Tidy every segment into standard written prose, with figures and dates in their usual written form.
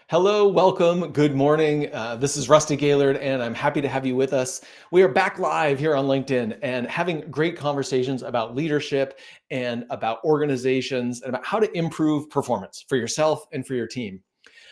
Hello, welcome, good morning. This is Rusty Gaylord, and I'm happy to have you with us. We are back live here on LinkedIn and having great conversations about leadership and about organizations and about how to improve performance for yourself and for your team.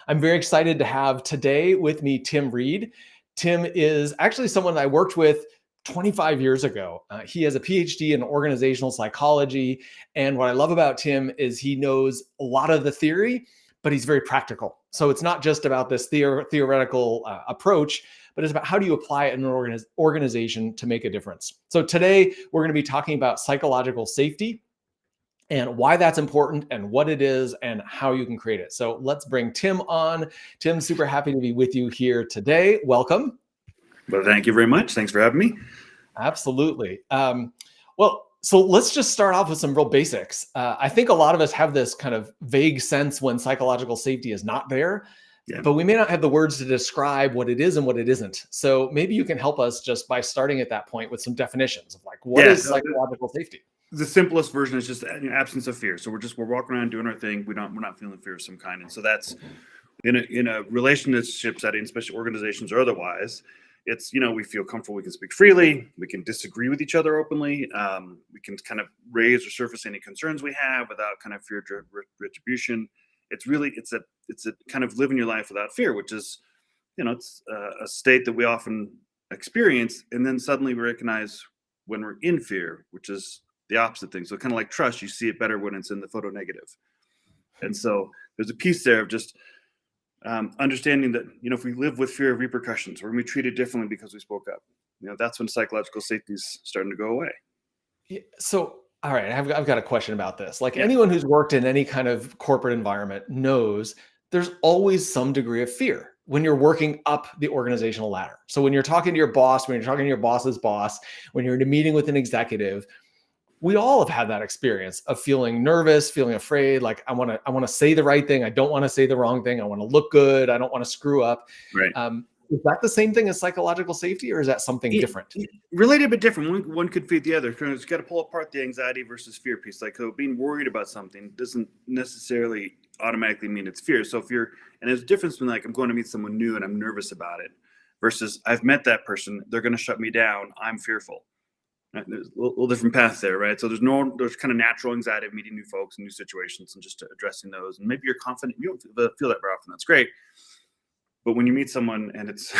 I'm very excited to have today with me Tim Reed. Tim is actually someone I worked with 25 years ago. He has a PhD in organizational psychology. And what I love about Tim is he knows a lot of the theory, but he's very practical. So it's not just about this theoretical approach, but it's about how do you apply it in an organization to make a difference. So today we're going to be talking about psychological safety and why that's important and what it is and how you can create it. So let's bring Tim on. Tim, super happy to be with you here today. Welcome. Well, thank you very much. Thanks for having me. Absolutely. So let's just start off with some real basics. I think a lot of us have this kind of vague sense when psychological safety is not there, but we may not have the words to describe what it is and what it isn't. So maybe you can help us just by starting at that point with some definitions of like, what is psychological safety? The simplest version is just absence of fear. So we're walking around doing our thing. We're not feeling fear of some kind. And so that's in a relationship setting, especially organizations or otherwise. It's, we feel comfortable. We can speak freely. We can disagree with each other openly. We can kind of raise or surface any concerns we have without kind of fear of retribution. It's a kind of living your life without fear, which is, it's a state that we often experience. And then suddenly we recognize when we're in fear, which is the opposite thing. So kind of like trust, you see it better when it's in the photo negative. And so there's a piece there of just understanding that, if we live with fear of repercussions or when we treat it differently because we spoke up, that's when psychological safety is starting to go away. Yeah, so, all right, I've got a question about this. Like anyone who's worked in any kind of corporate environment knows there's always some degree of fear when you're working up the organizational ladder. So when you're talking to your boss, when you're talking to your boss's boss, when you're in a meeting with an executive, we all have had that experience of feeling nervous, feeling afraid. Like I want to say the right thing. I don't want to say the wrong thing. I want to look good. I don't want to screw up. Right. Is that the same thing as psychological safety, or is that something different? Related but different. One could feed the other. You got to pull apart the anxiety versus fear piece. Like being worried about something doesn't necessarily automatically mean it's fear. So and there's a difference between like I'm going to meet someone new and I'm nervous about it versus I've met that person. They're going to shut me down. I'm fearful. Right? There's a little different path there, right? So there's kind of natural anxiety of meeting new folks and new situations and just addressing those. And maybe you're confident. You don't feel that very often. That's great. But when you meet someone and it's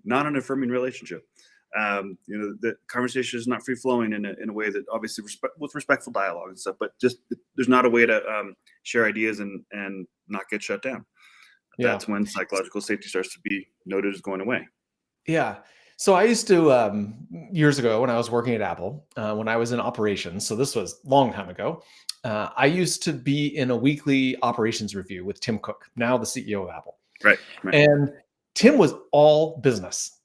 not an affirming relationship, the conversation is not free flowing in a way that obviously with respectful dialogue and stuff. But just there's not a way to share ideas and not get shut down. Yeah. That's when psychological safety starts to be noted as going away. Yeah. So I used to, years ago when I was working at Apple, when I was in operations, so this was a long time ago, I used to be in a weekly operations review with Tim Cook, now the CEO of Apple. Right. And Tim was all business.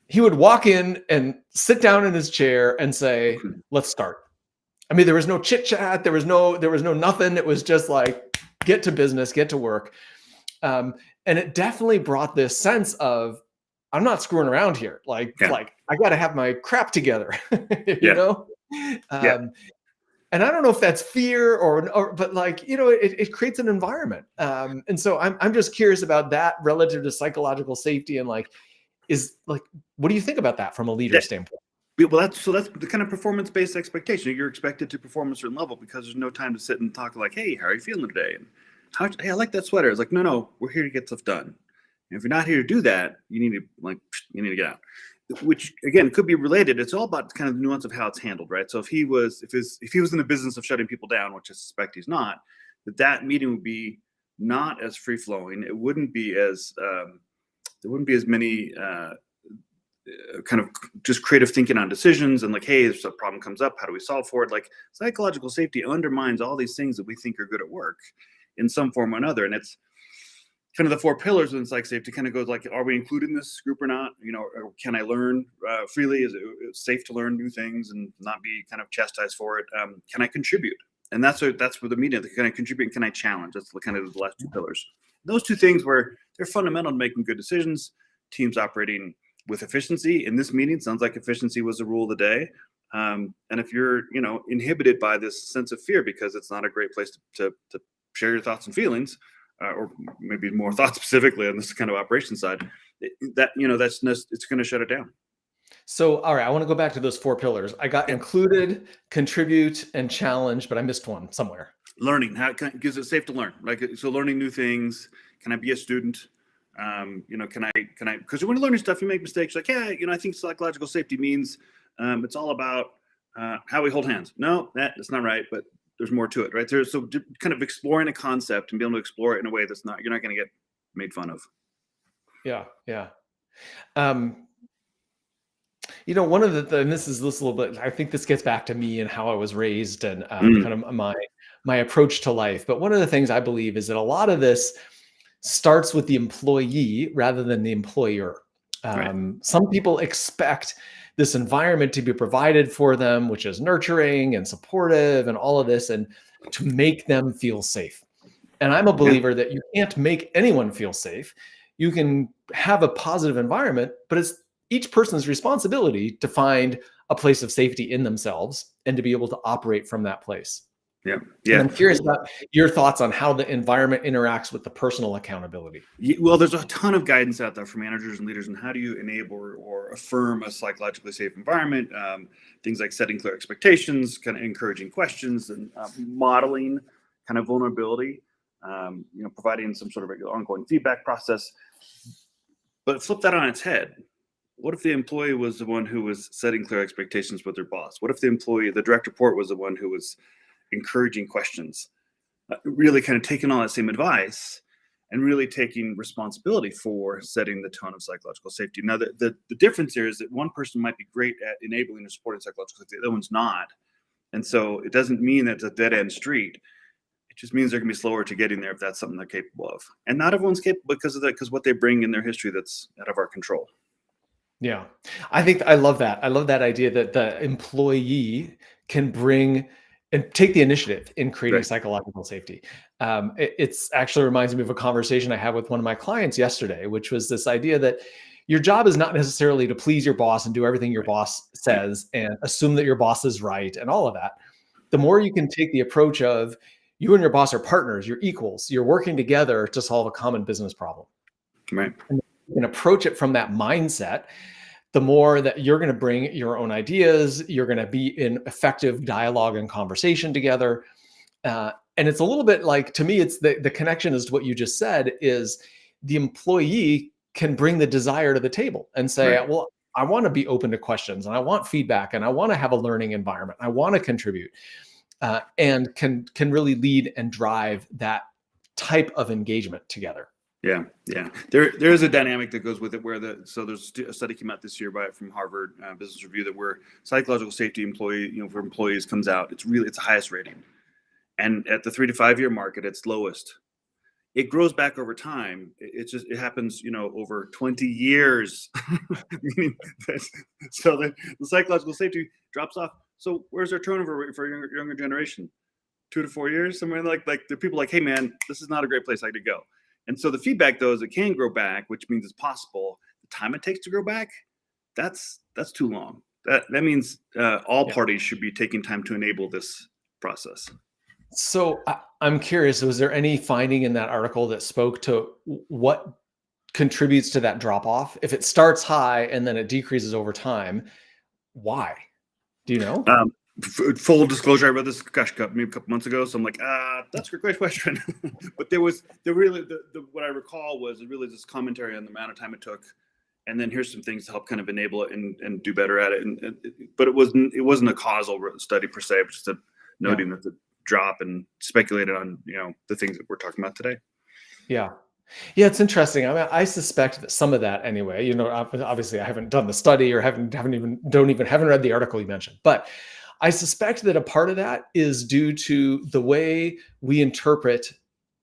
He would walk in and sit down in his chair and say, let's start. I mean, there was no chit chat. There was no nothing. It was just like, get to business, get to work. And it definitely brought this sense of, I'm not screwing around here. Like I got to have my crap together, you know? And I don't know if that's fear or but like, it creates an environment. And so I'm just curious about that relative to psychological safety and like, what do you think about that from a leader standpoint? Well, that's the kind of performance-based expectation. You're expected to perform a certain level because there's no time to sit and talk like, hey, how are you feeling today? And hey, I like that sweater. It's like, no, we're here to get stuff done. And if you're not here to do that, you need to get out. Which again could be related. It's all about kind of the nuance of how it's handled, right? So if he was in the business of shutting people down, which I suspect he's not, that meeting would be not as free flowing. It wouldn't be as there wouldn't be as many kind of just creative thinking on decisions and like, hey, if a problem comes up, how do we solve for it? Like psychological safety undermines all these things that we think are good at work in some form or another, and it's kind of the four pillars in psych safety kind of goes like, are we included in this group or not? Or can I learn freely? Is it safe to learn new things and not be kind of chastised for it? Can I contribute? And that's where the media, can I contribute and can I challenge? That's kind of the last two pillars. Those two things where they're fundamental to making good decisions, teams operating with efficiency. In this meeting, sounds like efficiency was the rule of the day. And if you're, inhibited by this sense of fear because it's not a great place to share your thoughts and feelings, or maybe more thought specifically on this kind of operation side, it's going to shut it down. So, all right, I want to go back to those four pillars. I got Yeah. included, contribute, and challenge, but I missed one somewhere. Learning, because it's safe to learn. So learning new things. Can I be a student? Can I? Because when you're learning stuff, you make mistakes. Like, yeah, I think psychological safety means it's all about how we hold hands. No, that's not right. But there's more to it, right? So kind of exploring a concept and being able to explore it in a way that's you're not going to get made fun of. Yeah, yeah. One of and this is this little bit, I think this gets back to me and how I was raised and kind of my approach to life. But one of the things I believe is that a lot of this starts with the employee rather than the employer. Right. Some people expect this environment to be provided for them, which is nurturing and supportive and all of this, and to make them feel safe. And I'm a believer that you can't make anyone feel safe. You can have a positive environment, but it's each person's responsibility to find a place of safety in themselves and to be able to operate from that place. Yeah. And I'm curious about your thoughts on how the environment interacts with the personal accountability. Well, there's a ton of guidance out there for managers and leaders on how do you enable or affirm a psychologically safe environment. Things like setting clear expectations, kind of encouraging questions, and modeling kind of vulnerability. Providing some sort of regular ongoing feedback process. But flip that on its head. What if the employee was the one who was setting clear expectations with their boss? What if the direct report was the one who was encouraging questions? Really kind of taking all that same advice and really taking responsibility for setting the tone of psychological safety. Now, the difference here is that one person might be great at enabling and supporting psychological safety, the other one's not. And so it doesn't mean that it's a dead-end street. It just means they're going to be slower to getting there if that's something they're capable of. And not everyone's capable because of that, because what they bring in their history that's out of our control. Yeah. I love that. I love that idea that the employee can bring and take the initiative in creating psychological safety. It's actually reminds me of a conversation I had with one of my clients yesterday, which was this idea that your job is not necessarily to please your boss and do everything your boss says and assume that your boss is right and all of that. The more you can take the approach of you and your boss are partners, you're equals, you're working together to solve a common business problem. Right. And you can approach it from that mindset, the more that you're going to bring your own ideas, you're going to be in effective dialogue and conversation together. And it's a little bit like, to me, it's the connection is to what you just said, is the employee can bring the desire to the table and say, well, I want to be open to questions and I want feedback and I want to have a learning environment. I want to contribute and can really lead and drive that type of engagement together. Yeah. There is a dynamic that goes with it where there's a study came out this year from Harvard Business Review that where psychological safety for employees comes out, it's the highest rating. And at the 3 to 5 year mark, at its lowest, it grows back over time. It happens, over 20 years. So the psychological safety drops off. So where's our turnover rate for younger generation? 2 to 4 years, somewhere like the people like, hey man, this is not a great place I could go. And so the feedback, though, is it can grow back, which means it's possible. The time it takes to grow back, that's too long. That means all parties should be taking time to enable this process. So I'm curious, was there any finding in that article that spoke to what contributes to that drop off? If it starts high and then it decreases over time, why? Do you know? Full disclosure, I read this, maybe a couple months ago. So I'm like, that's a great question. But what I recall was really this commentary on the amount of time it took. And then here's some things to help kind of enable it and do better at it. But it wasn't a causal study per se, but just noting that the drop and speculated on, the things that we're talking about today. Yeah. Yeah, it's interesting. I mean, I suspect that some of that anyway, obviously I haven't done the study or haven't read the article you mentioned, but I suspect that a part of that is due to the way we interpret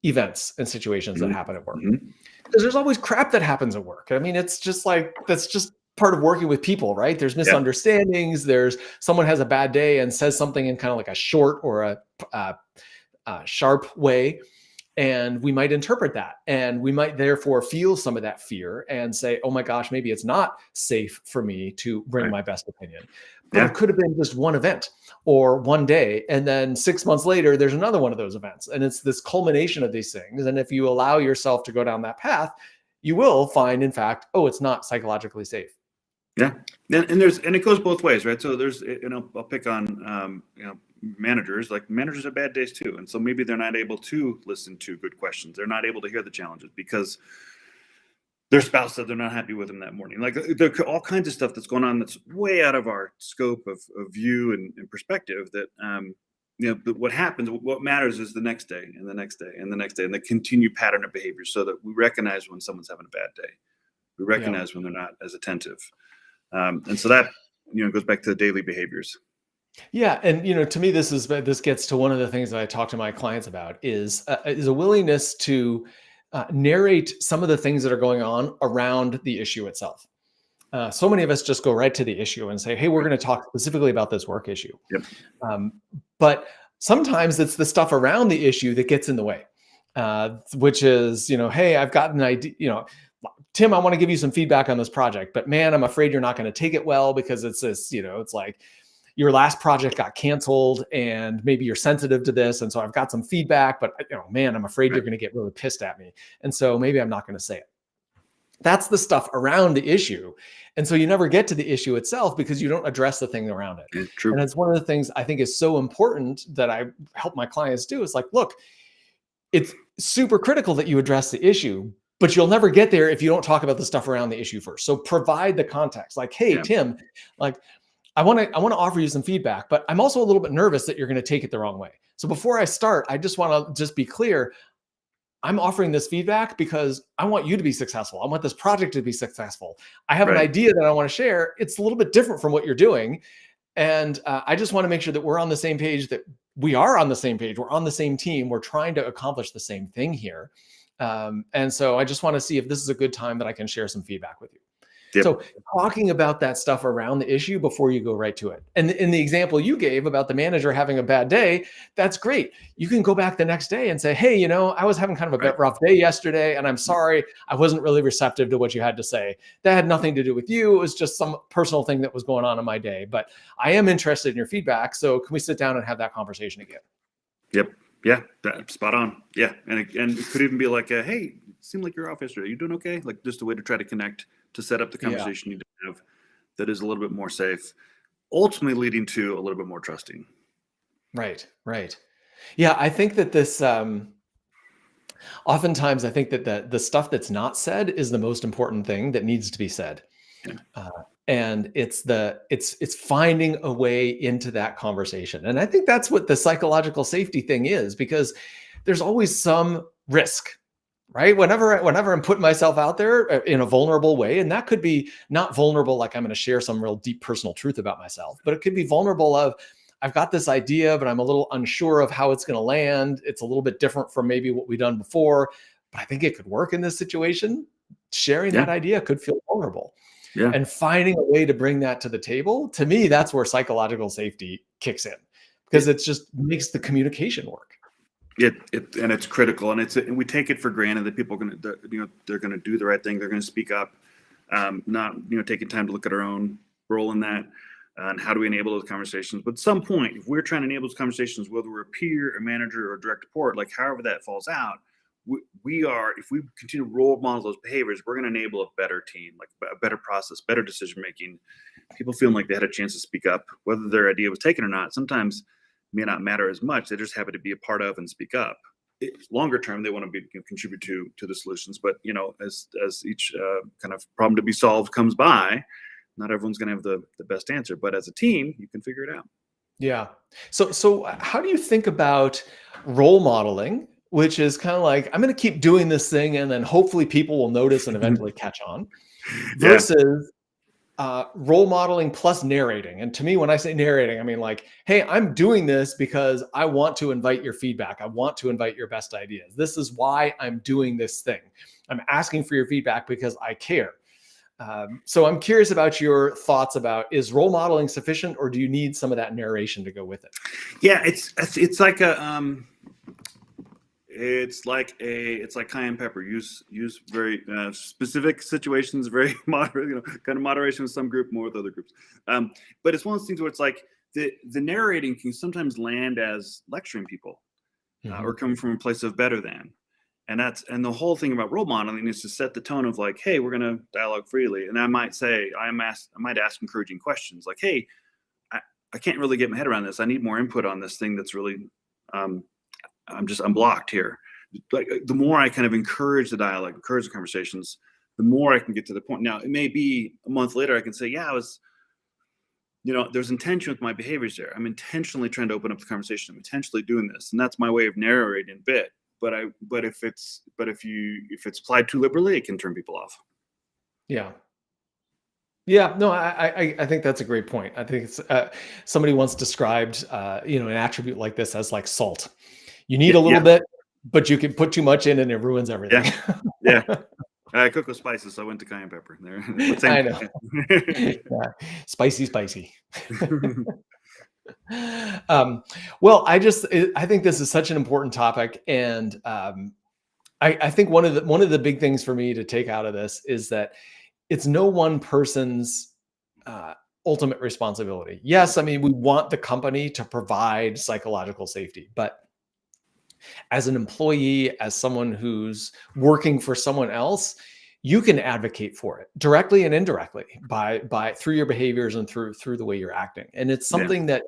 events and situations that happen at work. Because there's always crap that happens at work. I mean, it's just like, that's just part of working with people, right? There's misunderstandings. There's someone has a bad day and says something in kind of like a short or a sharp way. And we might interpret that, and we might therefore feel some of that fear and say, oh my gosh, maybe it's not safe for me to bring my best opinion. But Yeah. it could have been just one event or one day. And then 6 months later, there's another one of those events. And it's this culmination of these things. And if you allow yourself to go down that path, you will find, in fact, oh, it's not psychologically safe. Yeah. And it goes both ways, right? So there's, I'll pick on, managers. Like, managers have bad days too. And so maybe they're not able to listen to good questions. They're not able to hear the challenges because their spouse said they're not happy with them that morning. Like, there are all kinds of stuff that's going on that's way out of our scope of view and perspective that, but what happens, what matters is the next day and the next day and the next day and the continued pattern of behavior, so that we recognize when someone's having a bad day. We recognize when they're not as attentive. And so that, goes back to the daily behaviors. Yeah, and to me, this gets to one of the things that I talk to my clients about is a willingness to narrate some of the things that are going on around the issue itself. So many of us just go right to the issue and say, "Hey, we're going to talk specifically about this work issue." Yep. But sometimes it's the stuff around the issue that gets in the way, which is, "Hey, I've got an idea." Tim, I want to give you some feedback on this project, but man, I'm afraid you're not going to take it well because it's this, it's like your last project got canceled and maybe you're sensitive to this. And so I've got some feedback, but man, I'm afraid you're going to get really pissed at me. And so maybe I'm not going to say it. That's the stuff around the issue. And so you never get to the issue itself because you don't address the thing around it. Yeah, true. And it's one of the things I think is so important that I help my clients do. Is like, look, it's super critical that you address the issue, but you'll never get there if you don't talk about the stuff around the issue first. So provide the context. Like, hey, Tim, like, I want to offer you some feedback, but I'm also a little bit nervous that you're going to take it the wrong way. So before I start, I just want to just be clear. I'm offering this feedback because I want you to be successful. I want this project to be successful. I have an idea that I want to share. It's a little bit different from what you're doing. And I just want to make sure that we're on the same page, that we are on the same page. We're on the same team. We're trying to accomplish the same thing here. And so I just want to see if this is a good time that I can share some feedback with you. Yep. So talking about that stuff around the issue before you go right to it. And in the example you gave about the manager having a bad day, that's great. You can go back the next day and say, hey, I was having kind of a bit rough day yesterday, and I'm sorry, I wasn't really receptive to what you had to say. That had nothing to do with you. It was just some personal thing that was going on in my day. But I am interested in your feedback. So can we sit down and have that conversation again? Yep. Yeah, spot on. Yeah. And it could even be like, hey, it seemed like you're off yesterday. You doing okay? Like, just a way to try to connect, to set up the conversation you have that is a little bit more safe, ultimately leading to a little bit more trusting. Right. Yeah, I think that this, oftentimes I think that the stuff that's not said is the most important thing that needs to be said. Yeah. And it's finding a way into that conversation. And I think that's what the psychological safety thing is, because there's always some risk, right? Whenever I'm putting myself out there in a vulnerable way, and that could be not vulnerable like I'm going to share some real deep personal truth about myself, but it could be vulnerable of, I've got this idea, but I'm a little unsure of how it's going to land. It's a little bit different from maybe what we've done before, but I think it could work in this situation. Sharing that idea could feel vulnerable. Yeah. And finding a way to bring that to the table, to me, that's where psychological safety kicks in, because it just makes the communication work. And it's critical, and we take it for granted that people are going to, they're going to do the right thing. They're going to speak up, not, taking time to look at our own role in that, and how do we enable those conversations. But at some point, if we're trying to enable those conversations, whether we're a peer, a manager, or a direct report, like however that falls out, we are, if we continue to role model those behaviors, we're going to enable a better team, like a better process, better decision making. People feeling like they had a chance to speak up, whether their idea was taken or not, sometimes may not matter as much. They just happen to be a part of and speak up. Longer term, they want to be contribute to the solutions. But as each kind of problem to be solved comes by, not everyone's going to have the best answer. But as a team, you can figure it out. Yeah. So how do you think about role modeling, which is kind of like, I'm going to keep doing this thing and then hopefully people will notice and eventually catch on, versus role modeling plus narrating? And to me, when I say narrating, I mean like, hey, I'm doing this because I want to invite your feedback. I want to invite your best ideas. This is why I'm doing this thing. I'm asking for your feedback because I care. So I'm curious about your thoughts about, is role modeling sufficient, or do you need some of that narration to go with it? Yeah, it's like it's like cayenne pepper. Use very specific situations, very moderate, kind of moderation with some group, more with other groups. But it's one of those things where it's like the narrating can sometimes land as lecturing people, or Mhm. coming from a place of better than. And the whole thing about role modeling is to set the tone of like, hey, we're going to dialogue freely. And I might say, I might ask encouraging questions like, hey, I, I can't really get my head around this. I need more input on this thing that's really, um, I'm blocked here. Like the more I kind of encourage the dialogue, encourage the conversations, the more I can get to the point. Now it may be a month later, I can say, yeah, I was, there's intention with my behaviors there. I'm intentionally trying to open up the conversation. I'm intentionally doing this, and that's my way of narrating a bit. But if it's applied too liberally, it can turn people off. Yeah. Yeah, no, I think that's a great point. I think it's somebody once described an attribute like this as like salt. You need Yeah, a little yeah, bit, but you can put too much in and it ruins everything. yeah, yeah. I cook with spices, so I went to cayenne pepper there. But same I know. thing. Yeah. Spicy, spicy. um, well, I think this is such an important topic, and I think one of the big things for me to take out of this is that it's no one person's uh, ultimate responsibility. Yes, I mean we want the company to provide psychological safety, but as an employee, as someone who's working for someone else, you can advocate for it directly and indirectly by through your behaviors and through the way you're acting. And it's Yeah. something that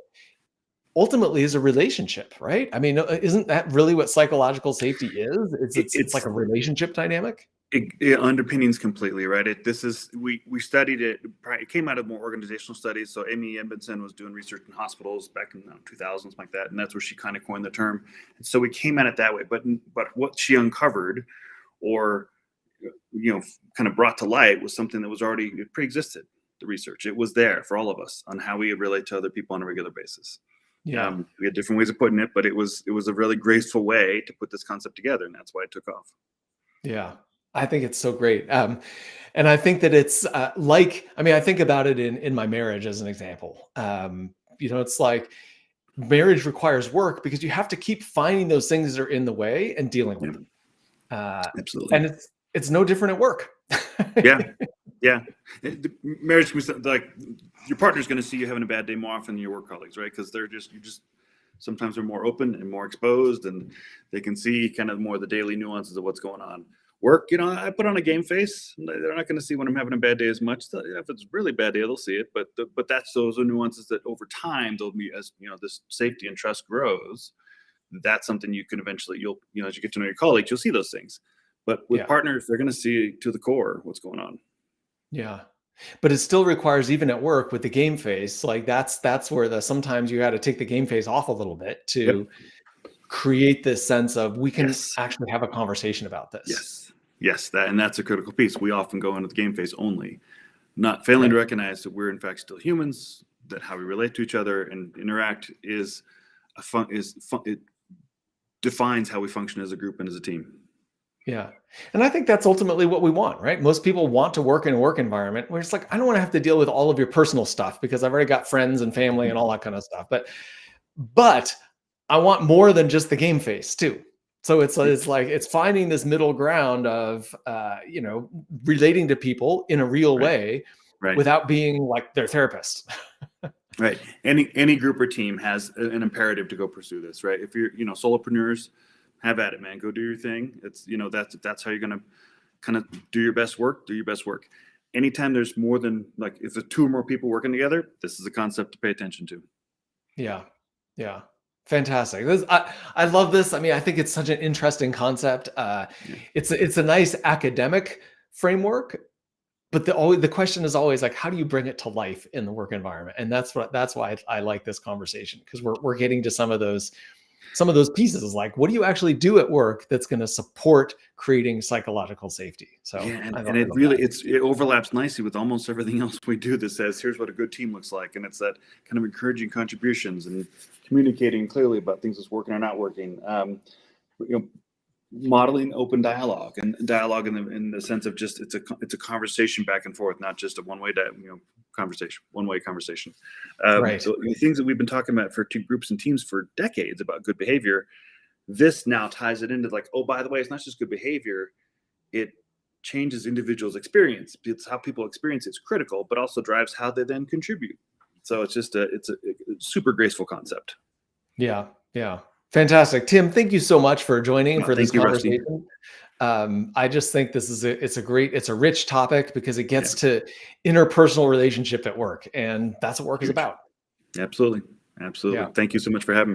ultimately is a relationship, right? I mean, isn't that really what psychological safety is? It's like It's a relationship dynamic. it underpinnings completely, right? This is we studied it. It came out of more organizational studies. So Amy Edmondson was doing research in hospitals back in the 2000s, like that, and that's where she kind of coined the term. And so we came at it that way. But what she uncovered, or kind of brought to light, was something that was already, it pre-existed. The research, it was there for all of us on how we relate to other people on a regular basis. Yeah. We had different ways of putting it, but it was a really graceful way to put this concept together, and that's why it took off. Yeah. I think it's so great. And I think that it's I think about it in my marriage as an example. It's like marriage requires work because you have to keep finding those things that are in the way and dealing with Yeah, them. Uh, absolutely. and it's no different at work. Yeah, yeah. Marriage can be like your partner's going to see you having a bad day more often than your work colleagues, right? Because you just sometimes they're more open and more exposed, and they can see kind of more the daily nuances of what's going on. Work, I put on a game face. They're not going to see when I'm having a bad day as much. If it's a really bad day, they'll see it. But those are nuances that over time they'll be, as this safety and trust grows. That's something you can eventually, as you get to know your colleagues, you'll see those things. But with Yeah. partners, they're going to see to the core what's going on. Yeah. But it still requires, even at work with the game face, like that's where sometimes you got to take the game face off a little bit Yep. to create this sense of we can Yes. actually have a conversation about this. Yes. That's a critical piece. We often go into the game phase only, not failing to recognize that we're in fact still humans. That how we relate to each other and interact it defines how we function as a group and as a team. Yeah. And I think that's ultimately what we want, right? Most people want to work in a work environment where it's like, I don't want to have to deal with all of your personal stuff because I've already got friends and family and all that kind of stuff. But I want more than just the game face too. So it's finding this middle ground of, relating to people in a real way Right. without being like their therapist. Right. Any group or team has an imperative to go pursue this, right? If you're, solopreneurs, have at it, man. Go do your thing. It's, that's how you're going to kind of do your best work. Anytime there's more than, like, if there's two or more people working together, this is a concept to pay attention to. Yeah. Yeah. Fantastic. I love this. I mean, I think it's such an interesting concept. It's a nice academic framework, but the question is always like, how do you bring it to life in the work environment? And that's why I like this conversation, because we're getting to some of those pieces, like what do you actually do at work that's going to support creating psychological safety? So and it overlaps nicely with almost everything else we do that says, here's what a good team looks like. And it's that kind of encouraging contributions and communicating clearly about things that's working or not working. Modeling open dialogue, and dialogue in the sense of just it's a conversation back and forth, not just a one way conversation. Right. So the things that we've been talking about for two groups and teams for decades about good behavior, this now ties it into like, oh, by the way, it's not just good behavior. It changes individuals' experience. It's how people experience it's critical, but also drives how they then contribute. So it's just it's a super graceful concept. Yeah. Yeah. Fantastic. Tim, thank you so much for joining for this Thank you, Rusty. conversation. I just think this is it's a rich topic because it gets to interpersonal relationship at work. And that's what work is Huge. about. Absolutely. Absolutely. Yeah. Thank you so much for having me.